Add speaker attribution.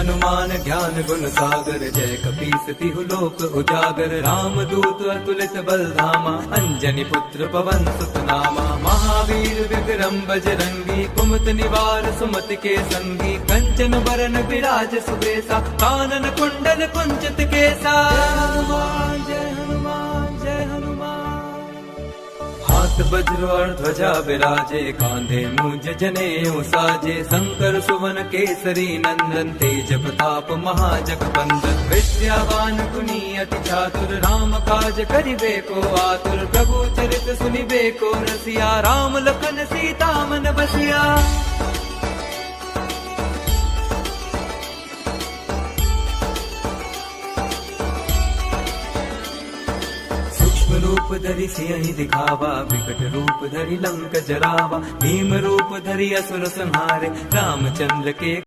Speaker 1: हनुमान ज्ञान गुण सागर, जय कपीस तिहु लोक उजागर। राम दूत अतुलित बल धामा, अंजनी पुत्र पवन सुत नामा। महावीर विक्रम बजरंगी, कुमति निवार सुमति के संगी। कंचन बरन विराज सुबेसा, कानन कुंडल कुंचित केसा। हनुमान जय हनुमान जय हनुमान। हाथ वज्र और ध्वजा विराजे, कांधे मूंज जनेऊ साजे। शंकर सुवन केसरी नंदन, तेज प्रताप महाजगबंदन। विद्यावान गुणी अति चातुर, राम काज करिबे को आतुर। प्रभु चरित सुनिबे को रसिया, राम लखन सीता मन बसिया। रूप धरि सियहि दिखावा, विकट रूप धरि लंक जरावा। भीम रूप धरि असुर संहारे, रामचंद्र के